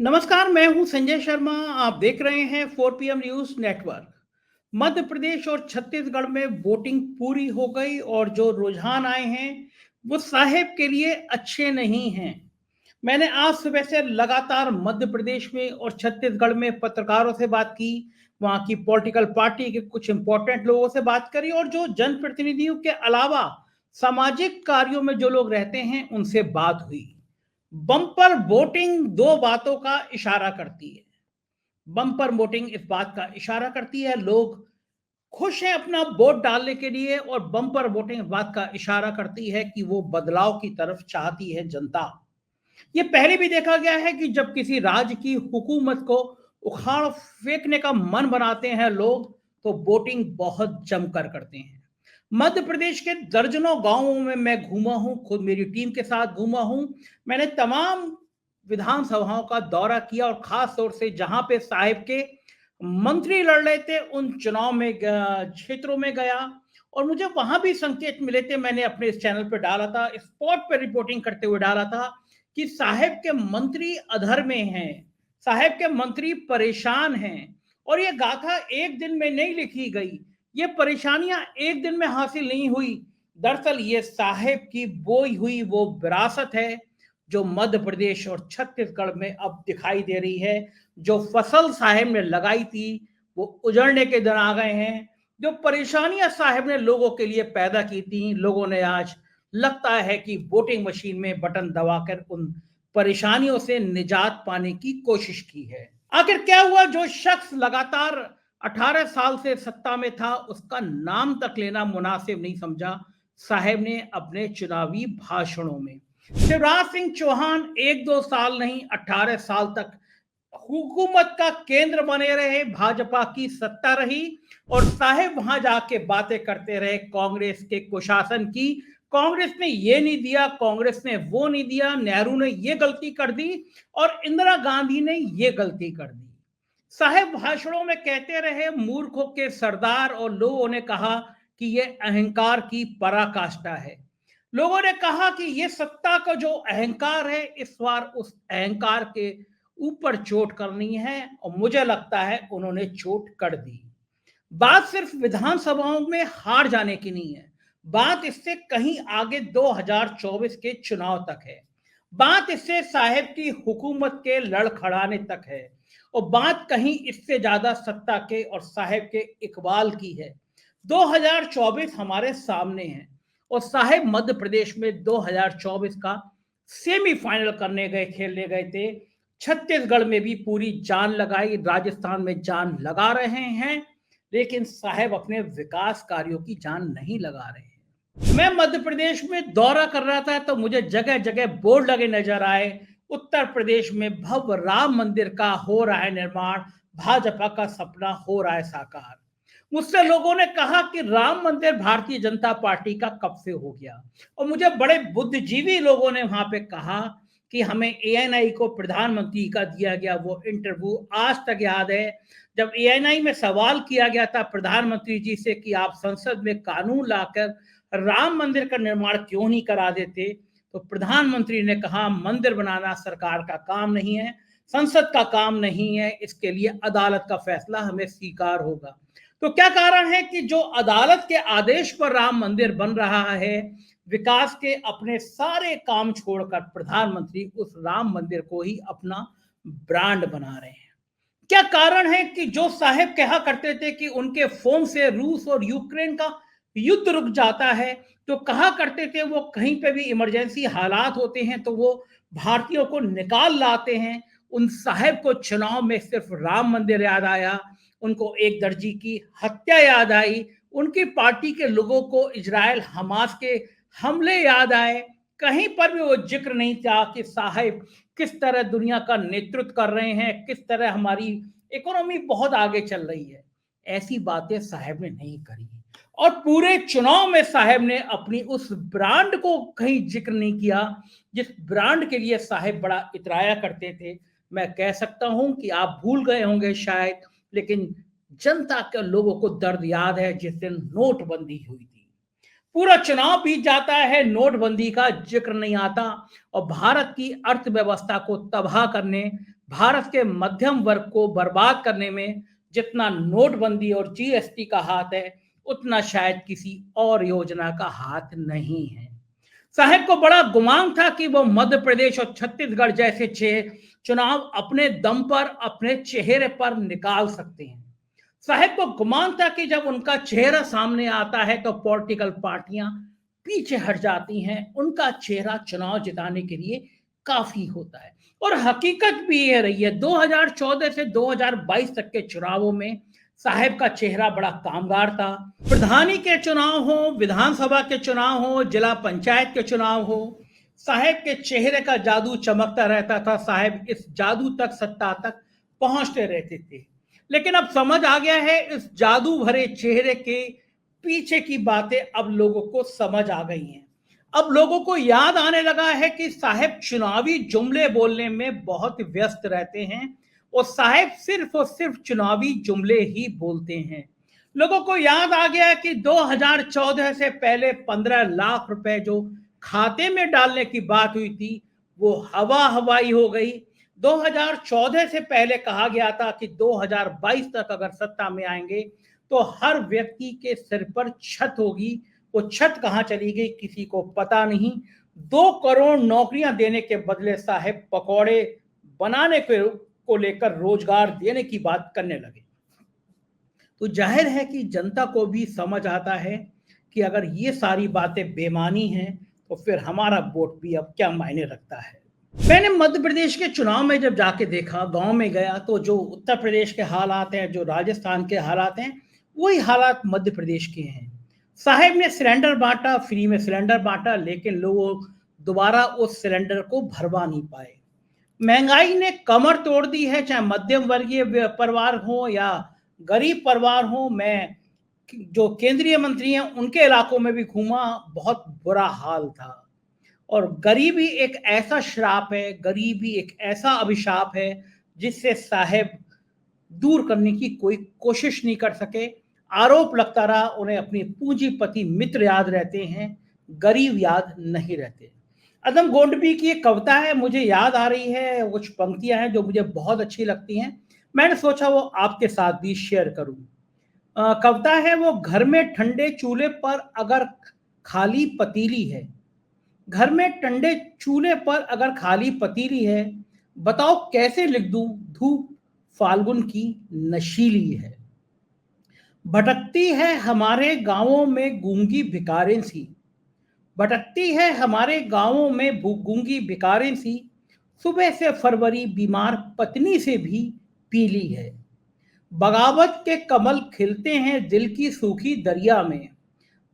नमस्कार, मैं हूं संजय शर्मा। आप देख रहे हैं 4 PM news network. Madhya Pradesh और छत्तीसगढ़ में वोटिंग पूरी हो गई और जो रुझान आए हैं वो साहेब के लिए अच्छे नहीं हैं। मैंने आज सुबह से लगातार मध्य प्रदेश में और छत्तीसगढ़ में पत्रकारों से बात की, वहां की पॉलिटिकल पार्टी के कुछ इंपॉर्टेंट लोगों से बात करी और जो जनप्रतिनिधियों के अलावा सामाजिक कार्यों में जो लोग रहते हैं उनसे बात हुई। बम्पर वोटिंग दो बातों का इशारा करती है। बम्पर वोटिंग इस बात का इशारा करती है लोग खुश हैं अपना वोट डालने के लिए, और बम्पर वोटिंग इस बात का इशारा करती है कि वो बदलाव की तरफ चाहती है जनता। ये पहले भी देखा गया है कि जब किसी राज्य की हुकूमत को उखाड़ फेंकने का मन बनाते हैं लोग, तो वोटिंग बहुत जमकर करते हैं। मध्य प्रदेश के दर्जनों गांवों में मैं घूमा हूं, खुद मेरी टीम के साथ घूमा हूं। मैंने तमाम विधानसभाओं का दौरा किया और खास तौर से जहां पे साहिब के मंत्री लड़ रहे थे उन चुनाव में क्षेत्रों में गया, और मुझे वहां भी संकेत मिले थे। मैंने अपने इस चैनल पर डाला था, स्पॉट पे रिपोर्टिंग करते हुए डाला था कि साहेब के मंत्री अधर में हैं, साहेब के मंत्री परेशान हैं। और ये गाथा एक दिन में नहीं लिखी गई, ये परेशानियां एक दिन में हासिल नहीं हुई। दरअसल ये साहेब की बोई हुई वो विरासत है जो मध्य प्रदेश और छत्तीसगढ़ में अब दिखाई दे रही है। जो फसल साहेब ने लगाई थी वो उजड़ने के दिन आ गए हैं। जो परेशानियां साहेब ने लोगों के लिए पैदा की थी, लोगों ने आज लगता है कि वोटिंग मशीन में बटन दबाकर उन परेशानियों से निजात पाने की कोशिश की है। आखिर क्या हुआ? जो शख्स लगातार 18 साल से सत्ता में था उसका नाम तक लेना मुनासिब नहीं समझा साहेब ने अपने चुनावी भाषणों में। शिवराज सिंह चौहान 1-2 साल नहीं 18 साल तक हुकूमत का केंद्र बने रहे, भाजपा की सत्ता रही, और साहेब वहां जाके बातें करते रहे कांग्रेस के कुशासन की। कांग्रेस ने ये नहीं दिया, कांग्रेस ने वो नहीं दिया, नेहरू ने ये गलती कर दी और इंदिरा गांधी ने ये गलती कर दी। साहेब भाषणों में कहते रहे मूर्खों के सरदार, और लोगों ने कहा कि ये अहंकार की पराकाष्ठा है। लोगों ने कहा कि ये सत्ता का जो अहंकार है इस बार उस अहंकार के ऊपर चोट करनी है, और मुझे लगता है उन्होंने चोट कर दी। बात सिर्फ विधानसभाओं में हार जाने की नहीं है, बात इससे कहीं आगे 2024 के चुनाव तक है। बात इससे साहेब की हुकूमत के लड़खड़ाने तक है, और बात कहीं इससे ज्यादा सत्ता के और साहेब के इकबाल की है। 2024 हमारे सामने है, और साहेब मध्य प्रदेश में 2024 का सेमीफाइनल करने गए, खेलने गए थे। छत्तीसगढ़ में भी पूरी जान लगाई, राजस्थान में जान लगा रहे हैं, लेकिन साहेब अपने विकास कार्यों की जान नहीं लगा रहे हैं। मैं मध्य प्रदेश में दौरा कर रहा था तो मुझे जगह जगह बोर्ड लगे नजर आए। उत्तर प्रदेश में भव्य राम मंदिर का हो रहा है निर्माण, भाजपा का सपना हो रहा है साकार। मुझसे लोगों ने कहा कि राम मंदिर भारतीय जनता पार्टी का कब से हो गया, और मुझे बड़े बुद्धिजीवी लोगों ने वहां पे कहा कि हमें एएनआई को प्रधानमंत्री का दिया गया वो इंटरव्यू आज तक याद है, जब एएनआई में सवाल किया गया था प्रधानमंत्री जी से कि आप संसद में कानून लाकर राम मंदिर का निर्माण क्यों नहीं करा देते, तो प्रधानमंत्री ने कहा मंदिर बनाना सरकार का काम नहीं है, संसद का काम नहीं है, इसके लिए अदालत का फैसला हमें स्वीकार होगा। तो क्या कारण है कि जो अदालत के आदेश पर राम मंदिर बन रहा है, विकास के अपने सारे काम छोड़कर प्रधानमंत्री उस राम मंदिर को ही अपना ब्रांड बना रहे हैं। क्या कारण है कि जो साहेब कहा करते थे कि उनके फोन से रूस और यूक्रेन का युद्ध रुक जाता है, तो कहा करते थे वो कहीं पे भी इमरजेंसी हालात होते हैं तो वो भारतीयों को निकाल लाते हैं, उन साहेब को चुनाव में सिर्फ राम मंदिर याद आया, उनको एक दर्जी की हत्या याद आई, उनकी पार्टी के लोगों को इजराइल हमास के हमले याद आए। कहीं पर भी वो जिक्र नहीं था कि साहेब किस तरह दुनिया का नेतृत्व कर रहे हैं, किस तरह हमारी इकोनॉमी बहुत आगे चल रही है। ऐसी बातें साहब ने नहीं करी, और पूरे चुनाव में साहब ने अपनी उस ब्रांड को कहीं जिक्र नहीं किया जिस ब्रांड के लिए साहब बड़ा इतराया करते थे। मैं कह सकता हूं कि आप भूल गए होंगे शायद, लेकिन जनता के लोगों को दर्द याद है जिस दिन नोटबंदी हुई थी। पूरा चुनाव बीत जाता है, नोटबंदी का जिक्र नहीं आता और भारत की अर्थव्यवस्था को तबाह करने, भारत के मध्यम वर्ग को बर्बाद करने में जितना नोटबंदी और जीएसटी का हाथ है, उतना शायद किसी और योजना का हाथ नहीं है। साहब को बड़ा गुमान था कि वो मध्य प्रदेश और छत्तीसगढ़ जैसे चुनाव अपने दम पर, अपने चेहरे पर निकाल सकते हैं। साहब को गुमान था कि जब उनका चेहरा सामने आता है तो पॉलिटिकल पार्टियां पीछे हट जाती हैं, उनका चेहरा चुनाव जिताने के लिए काफी होता है। और हकीकत भी ये रही है, 2014 से 2022 तक के चुनावों में साहब का चेहरा बड़ा कामगार था। प्रधानी के चुनाव हो, विधानसभा के चुनाव हो, जिला पंचायत के चुनाव हो, साहब के चेहरे का जादू चमकता रहता था। साहब इस जादू तक, सत्ता तक पहुंचते रहते थे। लेकिन अब समझ आ गया है, इस जादू भरे चेहरे के पीछे की बातें अब लोगों को समझ आ गई हैं। अब लोगों को याद आने लगा है कि साहब चुनावी जुमले बोलने में बहुत व्यस्त रहते हैं और साहब सिर्फ और सिर्फ चुनावी जुमले ही बोलते हैं। लोगों को याद आ गया कि 2014 से पहले 15 लाख रुपए जो खाते में डालने की बात हुई थी, वो हवा हवाई हो गई। 2014 से पहले कहा गया था कि 2022 तक अगर सत्ता में आएंगे तो हर व्यक्ति के सिर पर छत होगी। वो छत कहां चली गई किसी को पता नहीं। 2 करोड़ नौकरियां देने के बदले साहब पकौड़े बनाने को लेकर रोजगार देने की बात करने लगे। तो जाहिर है कि जनता को भी समझ आता है कि अगर ये सारी बातें बेमानी हैं तो फिर हमारा वोट भी अब क्या मायने रखता है। मैंने मध्य प्रदेश के चुनाव में जब जाके देखा, गांव में गया, तो जो उत्तर प्रदेश के हालात हैं, जो राजस्थान के हालात हैं, वही हालात मध्य प्रदेश के हैं। साहब ने सिलेंडर बांटा, फ्री में सिलेंडर बांटा, लेकिन लोग दोबारा उस सिलेंडर को भरवा नहीं पाए। महंगाई ने कमर तोड़ दी है, चाहे मध्यम वर्गीय परिवार हो या गरीब परिवार हो। मैं जो केंद्रीय मंत्री हैं उनके इलाकों में भी घूमा, बहुत बुरा हाल था। और गरीबी एक ऐसा श्राप है, गरीबी एक ऐसा अभिशाप है जिससे साहब दूर करने की कोई कोशिश नहीं कर सके। आरोप लगता रहा, उन्हें अपनी पूंजीपति मित्र याद रहते हैं, गरीब याद नहीं रहते। अदम गोंडबी की एक कविता है, मुझे याद आ रही है, कुछ पंक्तियां हैं जो मुझे बहुत अच्छी लगती हैं। मैंने सोचा वो आपके साथ भी शेयर करूं। कविता है, वो घर में ठंडे चूल्हे पर अगर खाली पतीली है, घर में ठंडे चूल्हे पर अगर खाली पतीली है, बताओ कैसे लिख दूं धूप फाल्गुन की नशीली है। भटकती है हमारे गांवों में गूंगी भिकारें सी, भटकती है हमारे गांवों में गूंगी भिकारें सी, सुबह से फरवरी बीमार पत्नी से भी पीली है। बगावत के कमल खिलते हैं दिल की सूखी दरिया में,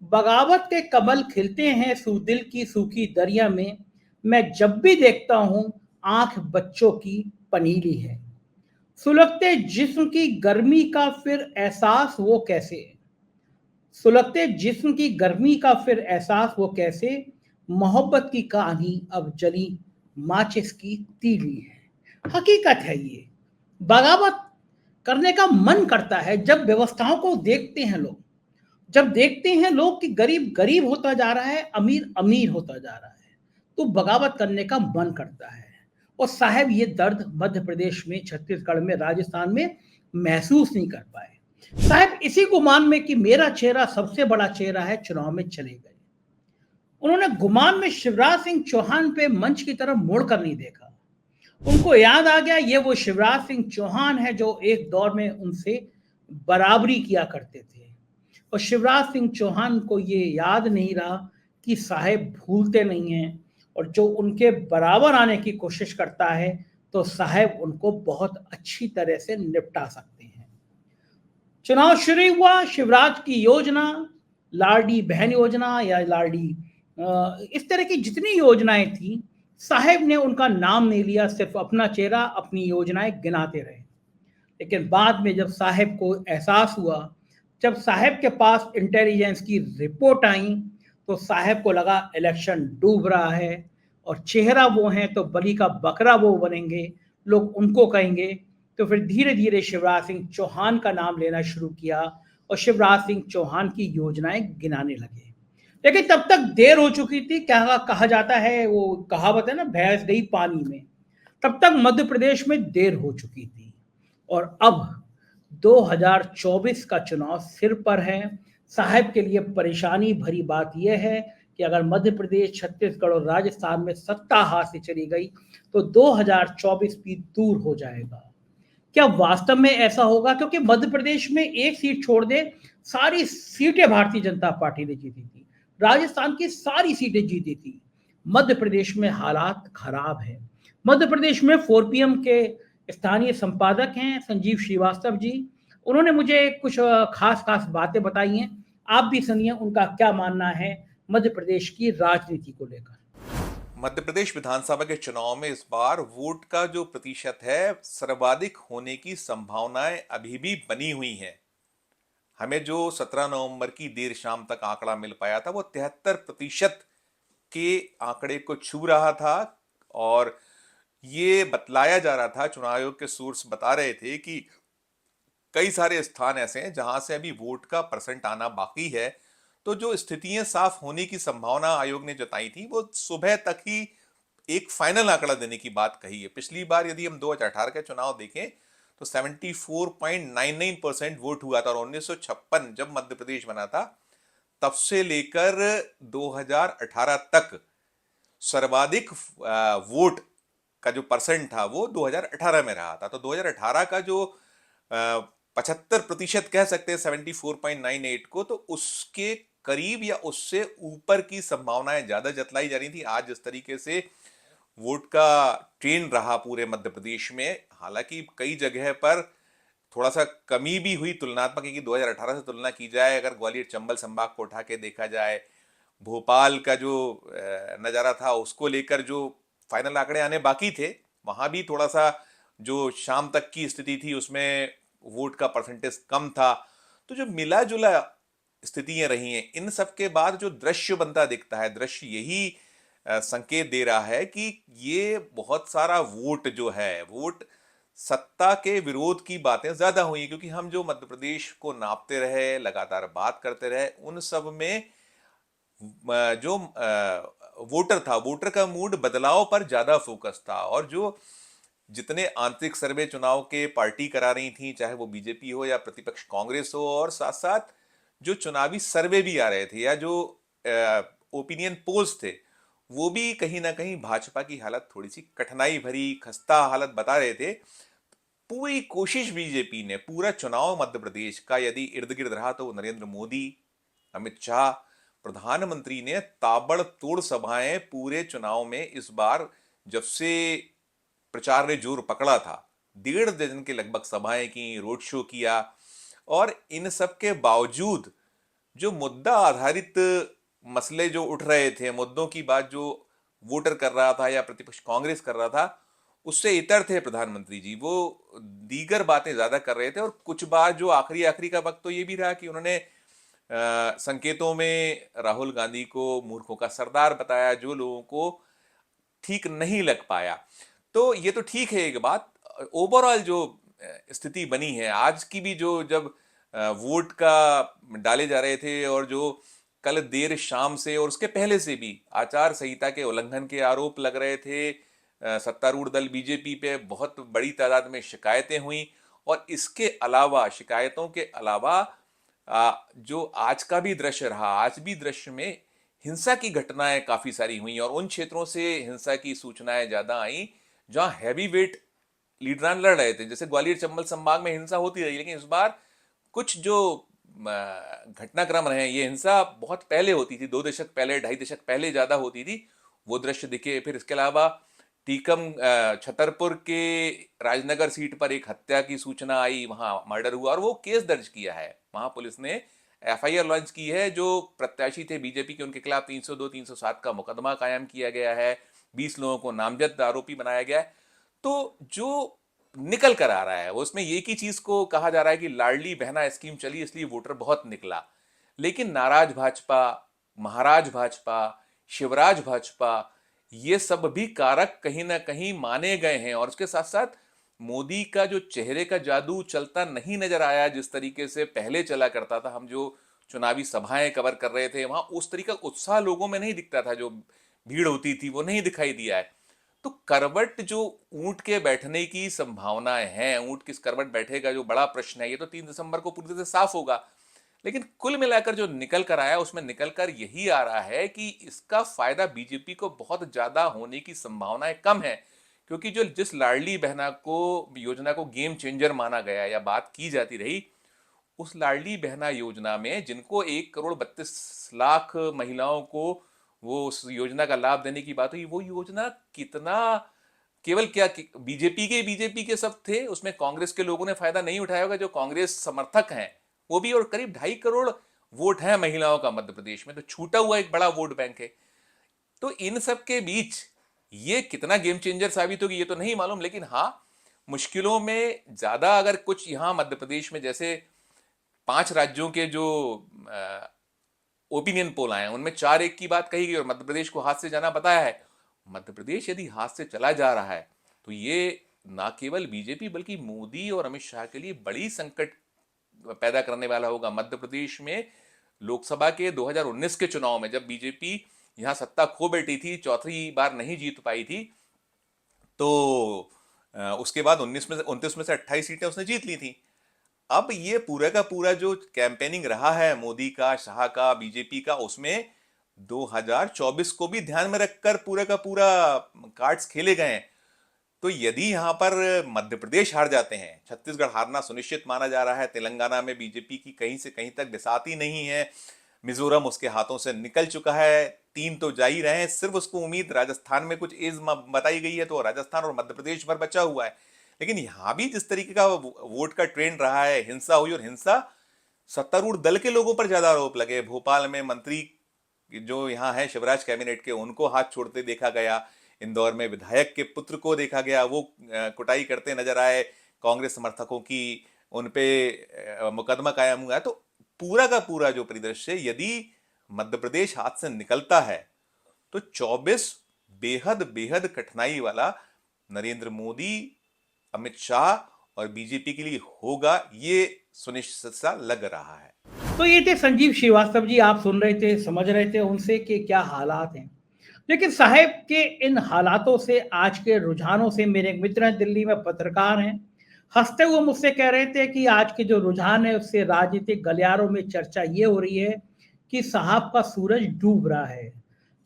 बगावत के कमल खिलते हैं दिल की सूखी दरिया में, मैं जब भी देखता हूं आंख बच्चों की पनीली है। सुलगते जिस्म की गर्मी का फिर एहसास वो कैसे, सुलगते जिस्म की गर्मी का फिर एहसास वो कैसे, मोहब्बत की कहानी अब जली माचिस की तीली है। हकीकत है ये, बगावत करने का मन करता है जब व्यवस्थाओं को देखते हैं लोग, जब देखते हैं लोग कि गरीब गरीब होता जा रहा है, अमीर अमीर होता जा रहा है, तो बगावत करने का मन करता है। और साहब ये दर्द मध्य प्रदेश में, छत्तीसगढ़ में, राजस्थान में महसूस नहीं कर पाए। साहब इसी गुमान में कि मेरा चेहरा सबसे बड़ा चेहरा है, चुनाव में चले गए। उन्होंने गुमान में शिवराज सिंह चौहान पे मंच की तरफ मुड़कर नहीं देखा। उनको याद आ गया ये वो शिवराज सिंह चौहान है जो एक दौर में उनसे बराबरी किया करते थे। और शिवराज सिंह चौहान को ये याद नहीं रहा कि साहब भूलते नहीं हैं, और जो उनके बराबर आने की कोशिश करता है तो साहब उनको बहुत अच्छी तरह से निपटा सकते हैं। चुनाव शुरू हुआ, शिवराज की योजना, लाडली बहन योजना या लाडली, इस तरह की जितनी योजनाएं थी, साहब ने उनका नाम नहीं लिया, सिर्फ अपना चेहरा, अपनी योजनाएं गिनाते रहे। लेकिन बाद में जब साहब को एहसास हुआ, जब साहब के पास इंटेलिजेंस की रिपोर्ट आई, तो साहब को लगा इलेक्शन डूब रहा है और चेहरा वो हैं तो बलि का बकरा वो बनेंगे, लोग उनको कहेंगे। तो फिर धीरे धीरे शिवराज सिंह चौहान का नाम लेना शुरू किया और शिवराज सिंह चौहान की योजनाएं गिनाने लगे। लेकिन तब तक देर हो चुकी थी। क्या कहा जाता है, वो कहावत है ना, भैंस गई पानी में। तब तक मध्य प्रदेश में देर हो चुकी थी और अब 2024 का चुनाव सिर पर है। साहब के लिए परेशानी भरी बात यह है कि अगर मध्य प्रदेश, छत्तीसगढ़ और राजस्थान में सत्ता हाथ से चली गई तो 2024 भी दूर हो जाएगा। क्या वास्तव में ऐसा होगा? क्योंकि मध्य प्रदेश में एक सीट छोड़ दे, सारी सीटें भारतीय जनता पार्टी ने जीती थी। राजस्थान की सारी सीटें जीती थी। मध्य प्रदेश में हालात खराब है। मध्य प्रदेश में 4PM के स्थानीय संपादक हैं संजीव श्रीवास्तव जी। उन्होंने मुझे कुछ खास खास बातें बताई हैं। आप भी सुनिए उनका क्या मानना है मध्य प्रदेश की राजनीति को लेकर। मध्य प्रदेश विधानसभा के चुनाव में इस बार वोट का जो प्रतिशत है सर्वाधिक होने की संभावनाएं अभी भी बनी हुई हैं। हमें जो 17 नवंबर की देर शाम तक आंकड़ा मिल पाया था वो 73% के आंकड़े को छू रहा था। और ये बतलाया जा रहा था, चुनाव आयोग के सोर्स बता रहे थे कि कई सारे स्थान ऐसे हैं जहां से अभी वोट का परसेंट आना बाकी है। तो जो स्थितियां साफ होने की संभावना आयोग ने जताई थी वो सुबह तक ही एक फाइनल आंकड़ा देने की बात कही है। पिछली बार यदि हम 2018 का चुनाव देखें तो 74.99% वोट हुआ था और 1956 जब मध्य प्रदेश बना था तब से लेकर 2018 तक सर्वाधिक वोट का जो परसेंट था वो 2018 में रहा था। तो 2018 का जो 75% कह सकते हैं 74.98 को, तो उसके करीब या उससे ऊपर की संभावनाएं ज्यादा जतलाई जा रही थी। आज जिस तरीके से वोट का ट्रेंड रहा पूरे मध्य प्रदेश में, हालांकि कई जगह पर थोड़ा सा कमी भी हुई तुलनात्मक, क्योंकि 2018 से तुलना की जाए, अगर ग्वालियर चंबल संभाग को उठा के देखा जाए, भोपाल का जो नज़ारा था उसको लेकर जो फाइनल आंकड़े आने बाकी थे, वहां भी थोड़ा सा जो शाम तक की स्थिति थी उसमें वोट का परसेंटेज कम था। तो जो मिला जुला स्थितियां रही हैं, इन सब के बाद जो दृश्य बनता दिखता है, दृश्य यही संकेत दे रहा है कि ये बहुत सारा वोट जो है, वोट सत्ता के विरोध की बातें ज्यादा हुई, क्योंकि हम जो मध्य प्रदेश को नापते रहे, लगातार बात करते रहे, उन सब में जो वोटर था, वोटर का मूड बदलाव पर ज्यादा फोकस था। और जो जितने आंतरिक सर्वे चुनाव के पार्टी करा रही थी, चाहे वो बीजेपी हो या प्रतिपक्ष कांग्रेस हो, और साथ साथ जो चुनावी सर्वे भी आ रहे थे या जो ओपिनियन पोल्स थे, वो भी कहीं ना कहीं भाजपा की हालत थोड़ी सी कठिनाई भरी, खस्ता हालत बता रहे थे। पूरी कोशिश बीजेपी ने, पूरा चुनाव मध्य प्रदेश का यदि इर्द गिर्द रहा तो नरेंद्र मोदी, अमित शाह, प्रधानमंत्री ने ताबड़तोड़ सभाएं पूरे चुनाव में इस बार, जब से प्रचार ने जोर पकड़ा था, 1.5 दर्जन के लगभग सभाएं की, रोड शो किया। और इन सब के बावजूद जो मुद्दा आधारित मसले जो उठ रहे थे, मुद्दों की बात जो वोटर कर रहा था या प्रतिपक्ष कांग्रेस कर रहा था, उससे इतर थे प्रधानमंत्री जी। वो दीगर बातें ज्यादा कर रहे थे। और कुछ बार जो आखिरी आखिरी का वक्त तो ये भी रहा कि उन्होंने संकेतों में राहुल गांधी को मूर्खों का सरदार बताया, जो लोगों को ठीक नहीं लग पाया। तो ये तो ठीक है एक बात। ओवरऑल जो स्थिति बनी है आज की भी, जो जब वोट का डाले जा रहे थे और जो कल देर शाम से और उसके पहले से भी आचार संहिता के उल्लंघन के आरोप लग रहे थे, सत्तारूढ़ दल बीजेपी पे बहुत बड़ी तादाद में शिकायतें हुई। और इसके अलावा, शिकायतों के अलावा, जो आज का भी दृश्य रहा, आज भी दृश्य में हिंसा की घटनाएं काफी सारी हुई और उन क्षेत्रों से हिंसा की सूचनाएं ज्यादा आई जहां हैवी वेट लीडरान लड़ रहे थे। जैसे ग्वालियर चंबल संभाग में हिंसा होती रही, लेकिन इस बार कुछ जो घटनाक्रम रहे, ये हिंसा बहुत पहले होती थी, 2 दशक पहले, 2.5 दशक पहले ज्यादा होती थी, वो दृश्य दिखे। फिर इसके अलावा टीकम छतरपुर के राजनगर सीट पर एक हत्या की सूचना आई, वहां मर्डर हुआ और वो केस दर्ज किया है, वहां पुलिस ने एफआईआर लॉन्च की है। जो प्रत्याशी थे बीजेपी के, उनके खिलाफ 302, 307 का मुकदमा कायम किया गया है, 20 लोगों को नामजद आरोपी बनाया गया है। तो जो निकल कर आ रहा है वो, उसमें एक ही चीज को कहा जा रहा है कि लाडली बहना स्कीम चली इसलिए वोटर बहुत निकला। लेकिन नाराज भाजपा, महाराज भाजपा, शिवराज भाजपा, ये सब भी कारक कहीं ना कहीं माने गए हैं। और उसके साथ साथ मोदी का जो चेहरे का जादू चलता नहीं नजर आया जिस तरीके से पहले चला करता था। हम जो चुनावी सभाएं कवर कर रहे थे, वहां उस तरीका उत्साह लोगों में नहीं दिखता था, जो भीड़ होती थी वो नहीं दिखाई दिया है। तो करवट जो ऊंट के बैठने की संभावनाएं हैं, ऊंट किस करवट बैठेगा जो बड़ा प्रश्न है, ये तो 3 दिसंबर को पूरी तरह से साफ होगा। लेकिन कुल मिलाकर जो निकल कर आया उसमें निकल कर यही आ रहा है कि इसका फायदा बीजेपी को बहुत ज्यादा होने की संभावनाएं कम है, क्योंकि जो जिस लाडली बहना को योजना को गेम चेंजर माना गया या बात की जाती रही, उस लाडली बहना योजना में जिनको 1,32,00,000 महिलाओं को वो उस योजना का लाभ देने की बात हुई, वो योजना कितना, केवल क्या बीजेपी के सब थे, उसमें कांग्रेस के लोगों ने फायदा नहीं उठाया होगा, जो कांग्रेस समर्थक हैं वो भी, और करीब 2.5 करोड़ वोट है महिलाओं का मध्य प्रदेश में, तो छूटा हुआ एक बड़ा वोट बैंक है। तो इन सब के बीच ये कितना गेम चेंजर साबित होगी ये तो नहीं मालूम, लेकिन हाँ, मुश्किलों में ज्यादा अगर कुछ यहां मध्य प्रदेश में जैसे 5 राज्यों के जो ओपिनियन पोल आए हैं उनमें 4-1 की बात कही गई और मध्य प्रदेश को हाथ से जाना बताया है। मध्य प्रदेश यदि हाथ से चला जा रहा है तो ये ना केवल बीजेपी बल्कि मोदी और अमित शाह के लिए बड़ी संकट पैदा करने वाला होगा। मध्य प्रदेश में लोकसभा के 2019 के चुनाव में जब बीजेपी यहां सत्ता खो बैठी थी, चौथी बार नहीं जीत पाई थी, तो उसके बाद 29 में से 28 सीटें उसने जीत ली थी। अब ये पूरा का पूरा जो कैंपेनिंग रहा है मोदी का, शाह का, बीजेपी का, उसमें 2024 को भी ध्यान में रखकर पूरा का पूरा कार्ड्स खेले गए हैं। तो यदि यहां पर मध्य प्रदेश हार जाते हैं, छत्तीसगढ़ हारना सुनिश्चित माना जा रहा है, तेलंगाना में बीजेपी की कहीं से कहीं तक बिसाती नहीं है, मिजोरम उसके हाथों से निकल चुका है, 3 तो जा ही रहे हैं, सिर्फ उसको उम्मीद राजस्थान में कुछ एज बताई गई है, तो राजस्थान और मध्य प्रदेश भर बचा हुआ है। लेकिन यहां भी जिस तरीके का वोट का ट्रेंड रहा है, हिंसा हुई, और हिंसा सत्तारूढ़ दल के लोगों पर ज्यादा आरोप लगे। भोपाल में मंत्री जो यहाँ है शिवराज कैबिनेट के, उनको हाथ छोड़ते देखा गया, इंदौर में विधायक के पुत्र को देखा गया, वो कुटाई करते नजर आए, कांग्रेस समर्थकों की उन पे मुकदमा कायम हुआ है। तो पूरा का पूरा जो परिदृश्य, यदि मध्य प्रदेश हाथ से निकलता है तो 24 बेहद बेहद कठिनाई वाला नरेंद्र मोदी, अमित शाह और बीजेपी के लिए होगा, ये सुनिश्चित सा लग रहा है। तो ये थे संजीव श्रीवास्तव जी, आप सुन रहे थे, समझ रहे थे उनसे कि क्या हालात हैं। लेकिन साहब के इन हालातों से, आज के रुझानों से, मेरे एक मित्र हैं दिल्ली में, पत्रकार हैं, हंसते हुए मुझसे कह रहे थे कि आज के जो रुझान है उससे राजनीतिक गलियारों में चर्चा ये हो रही है कि साहब का सूरज डूब रहा है।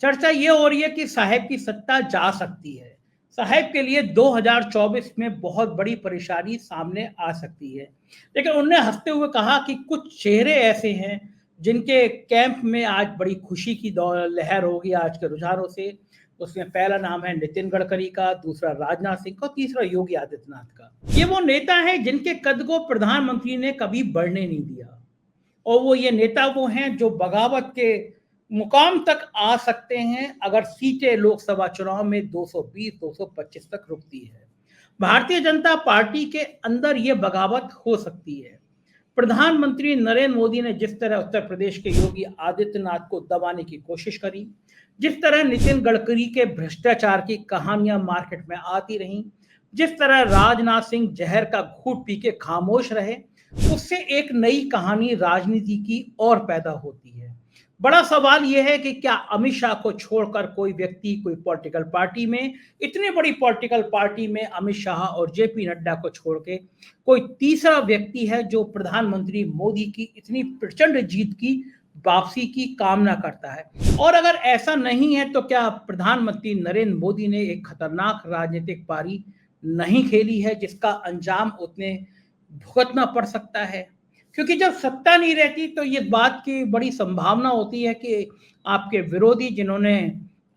चर्चा ये हो रही है कि साहब की सत्ता जा सकती है, साहब के लिए 2024 में बहुत बड़ी परेशानी सामने आ सकती है। लेकिन उन्होंने हंसते हुए कहा कि कुछ चेहरे ऐसे हैं जिनके कैंप में आज बड़ी खुशी की लहर होगी आज के रुझानों से। उसमें पहला नाम है नितिन गडकरी का, दूसरा राजनाथ सिंह का, तीसरा योगी आदित्यनाथ का। ये वो नेता हैं जिनके कद को प्रधानमंत्री ने कभी बढ़ने नहीं दिया, और वो ये नेता वो हैं जो बगावत के मुकाम तक आ सकते हैं अगर सीटें लोकसभा चुनाव में 220-225 तक रुकती है। भारतीय जनता पार्टी के अंदर ये बगावत हो सकती है। प्रधानमंत्री नरेंद्र मोदी ने जिस तरह उत्तर प्रदेश के योगी आदित्यनाथ को दबाने की कोशिश करी, जिस तरह नितिन गडकरी के भ्रष्टाचार की कहानियां मार्केट में आती रहीं, जिस तरह राजनाथ सिंह जहर का घूंट पी के खामोश रहे, उससे एक नई कहानी राजनीति की और पैदा होती है। बड़ा सवाल यह है कि क्या अमित शाह को छोड़कर कोई व्यक्ति, कोई पॉलिटिकल पार्टी में, इतनी बड़ी पॉलिटिकल पार्टी में अमित शाह और जेपी नड्डा को छोड़ के कोई तीसरा व्यक्ति है जो प्रधानमंत्री मोदी की इतनी प्रचंड जीत की वापसी की कामना करता है? और अगर ऐसा नहीं है तो क्या प्रधानमंत्री नरेंद्र मोदी ने एक खतरनाक राजनीतिक पारी नहीं खेली है जिसका अंजाम उतने भुगतना पड़ सकता है? क्योंकि जब सत्ता नहीं रहती तो ये बात की बड़ी संभावना होती है कि आपके विरोधी, जिन्होंने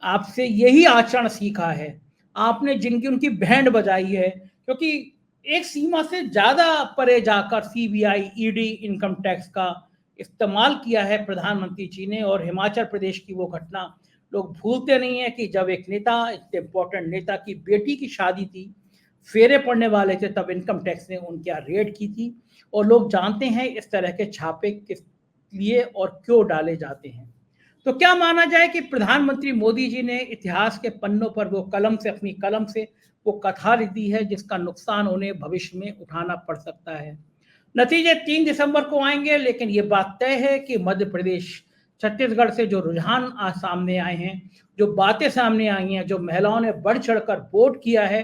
आपसे यही आचरण सीखा है, आपने जिनकी उनकी बैंड बजाई है, क्योंकि एक सीमा से ज्यादा परे जाकर सीबीआई, ईडी, इनकम टैक्स का इस्तेमाल किया है प्रधानमंत्री जी ने। और हिमाचल प्रदेश की वो घटना लोग भूलते नहीं है कि जब एक नेता, इतने इंपॉर्टेंट नेता की बेटी की शादी थी, फेरे पड़ने वाले थे, तब इनकम टैक्स ने उनकी रेड की थी। और लोग जानते हैं इस तरह के छापे किस लिए और क्यों डाले जाते हैं। तो क्या माना जाए कि प्रधानमंत्री मोदी जी ने इतिहास के पन्नों पर वो कलम से, अपनी कलम से वो कथा लिख दी है जिसका नुकसान उन्हें भविष्य में उठाना पड़ सकता है? नतीजे 3 दिसंबर को आएंगे, लेकिन ये बात तय है कि मध्य प्रदेश छत्तीसगढ़ से जो रुझान सामने आए हैं, जो बातें सामने आई हैं, जो महिलाओं ने बढ़ चढ़कर वोट किया है,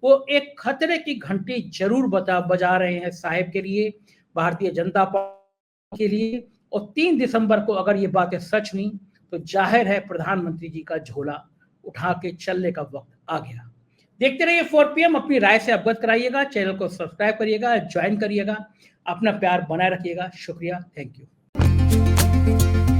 वो एक खतरे की घंटी जरूर बजा रहे हैं साहिब के लिए, भारतीय जनता पार्टी के लिए। और 3 दिसंबर को अगर ये बातें सच हुई तो जाहिर है प्रधानमंत्री जी का झोला उठा के चलने का वक्त आ गया। देखते रहिए 4 PM, अपनी राय से अवगत कराइएगा, चैनल को सब्सक्राइब करिएगा, ज्वाइन करिएगा, अपना प्यार बनाए रखिएगा। शुक्रिया, थैंक यू।